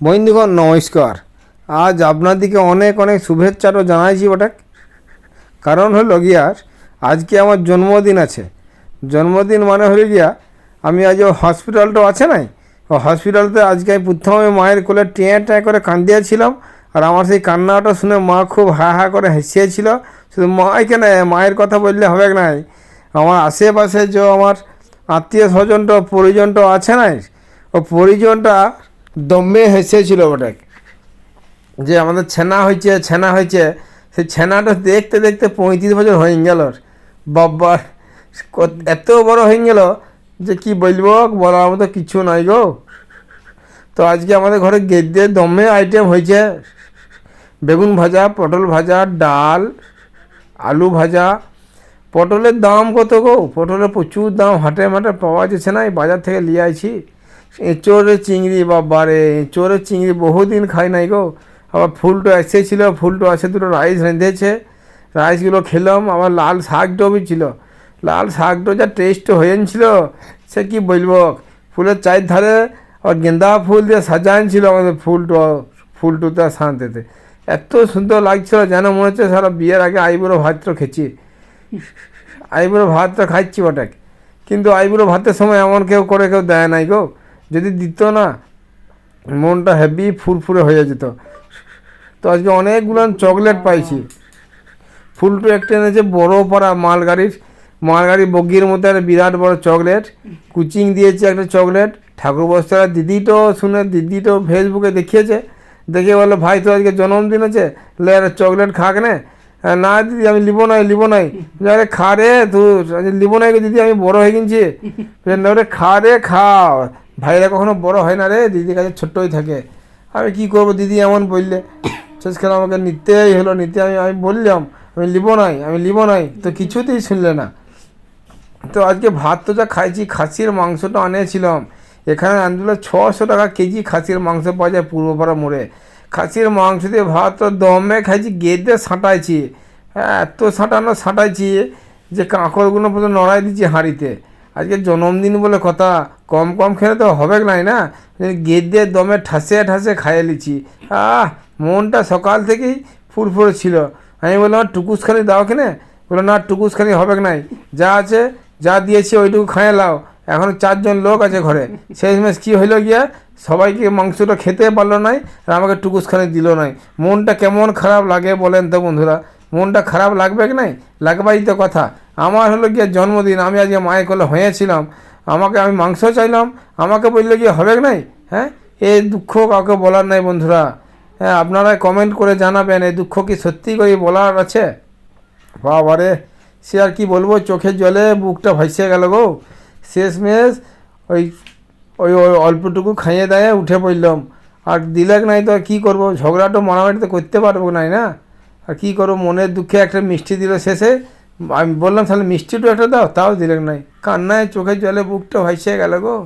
বন্ধুগণ নমস্কার। আজ আপনাদিকে অনেক অনেক শুভেচ্ছাও জানাইছি বটে। কারণ হলো গিয়ার আজকে আমার জন্মদিন আছে। জন্মদিন মানে হলো গিয়া আমি আজ হসপিটালটা আছে নাই, ও হসপিটালতে আজকে আমি প্রথমে মায়ের কোলে টেঁ টেঁ করে কান্দিয়েছিলাম। আর আমার সেই কান্নাটা শুনে মা খুব হা হা করে হেসিয়েছিল। শুধু মাকে না, মায়ের কথা বললে হবে নাই, আমার আশেপাশে যে আমার আত্মীয় স্বজনটা পরিজনটা আছে নাই, ও পরিজনটা দমে হেসেছিল বটে। যে আমাদের ছেনা হয়েছে সেই ছেনাটা দেখতে দেখতে 35 বছর হয়ে গেল। বাবার এত বড় হয়ে গেল যে কি বলবো, বলার মতো কিছু নাই গো। তো আজকে আমাদের ঘরে গেদ্যে দমে আইটেম হয়েছে, বেগুন ভাজা, পটল ভাজা, ডাল, আলু ভাজা। পটলের দাম কত গো? পটলের প্রচুর দাম, হাটে মাঠে পাওয়া যাচ্ছে না, এই বাজার থেকে নিয়ে আইছি। এঁচোড়ের চিংড়ি, বাবারে এঁচোড়ের চিংড়ি বহুদিন খাই নাই গো। আবার ফুলটো এসেছিল, ফুলটো আছে, দুটো রাইস রেঁধেছে, রাইসগুলো খেলাম। আবার লাল শাকটাও ছিল, লাল শাকটা যা টেস্ট হয়েছিল সে কি বলবো। ফুলের চারধারে আর গেঁদা ফুল দিয়ে সাজাইছিল আমাদের ফুলটুতে শান্তিতে। এত সুন্দর লাগছিল যেন মনে হচ্ছে সারা বিয়ের আগে আইবুড়ো ভাতটা খেছি, আইবুড়ো ভাতটা খাচ্ছি বটে। কিন্তু আইবুড়ো ভাতের সময় এমন কেউ দেয় নাই গো। যদি দিত না, মনটা হেভি ফুরফুরে হয়ে যেত। তো আজকে অনেকগুলো চকলেট পাইছি। ফুলটু একটা এনেছে বড় পাড়া মালগাড়ি বগির মধ্যে একটা বিরাট বড় চকলেট, কুচিং দিয়েছে একটা চকলেট। ঠাকুর বস্তার দিদিটাও ফেসবুকে দেখিয়েছে, দেখে বললো ভাই তো আজকে জন্মদিন আছে, লে একটা চকলেট খাক না। না দিদি আমি লিবো নাই। আরে খা রে তুই, লিবো নাই দিদি, আমি বড় হয়ে গেছি। খা রে খা, ভাইরা কখনো বড় হয় না রে, দিদির কাছে ছোট্টই থাকে। আমি কি করবো, দিদি এমন বললে শেষকালে আমাকে নিতেই হলো। আমি বললাম আমি লিবো নাই, তো কিছুতেই শুনলে না। তো আজকে ভাত তো যা খাইছি, খাসির মাংসটা আনিয়েছিলাম। এখানে আনছিল 600 টাকা কেজি খাসির মাংস পাওয়া যায় পূর্বপাড়া মোড়ে। খাসির মাংস দিয়ে ভাত তো দমে খাইছি, গেদে সাঁটাইছি। হ্যাঁ, এত সাঁটাইছি যে কাঁকড়গুলো পর্যন্ত নড়াই দিচ্ছি হাঁড়িতে। আজকে জন্মদিন বলে কথা, কম খেলে তো হবে না। গেদে দমে ঠাসে খাইয়ে লিছি। মনটা সকাল থেকেই ফুরফুরে ছিল। আমি বললাম টুকুসখানি দাও কিনে, বললো না টুকুসখানি হবে নাই, যা আছে যা দিয়েছি ওইটুকু খাইয়ে লাও। এখন 4 জন লোক আছে ঘরে। শেষমেশ কী হইল গিয়া, সবাইকে মাংসটা খেতে পারলো নাই, আর আমাকে টুকুসখানি দিল নাই। মনটা কেমন খারাপ লাগে বলেন তো বন্ধুরা। মনটা খারাপ লাগবে কি নাই? লাগবাই তো কথা। আমার হলো গিয়ে জন্মদিন, আমি আজকে মায়ের কোলে হয়েছিলাম, আমি মাংস চাইলাম, আমাকে বললো গিয়ে হবে নাই। হ্যাঁ, এই দুঃখ কাউকে বলার নাই বন্ধুরা। হ্যাঁ, আপনারা কমেন্ট করে জানাবেন এই দুঃখ কি সত্যি করে বলার আছে? বাবারে, সে আর কি বলবো, চোখের জলে বুকটা ভাসিয়ে গেল গো। শেষমেশ ওই ওই ওই অল্পটুকু খাইয়ে দেয় উঠে পড়লাম। আর দিলেক নাই তো আর কী করবো, ঝগড়াটা মারামারি তো করতে পারবো নাই না। আর কী করবো, মনের দুঃখে একটা মিষ্টি দিল শেষে। আমি বললাম তাহলে মিষ্টিটা একটা দাও, তাও দিলেক নাই। কান্নায় চোখের জলে বুকটা ভাসিয়ে গেল গো।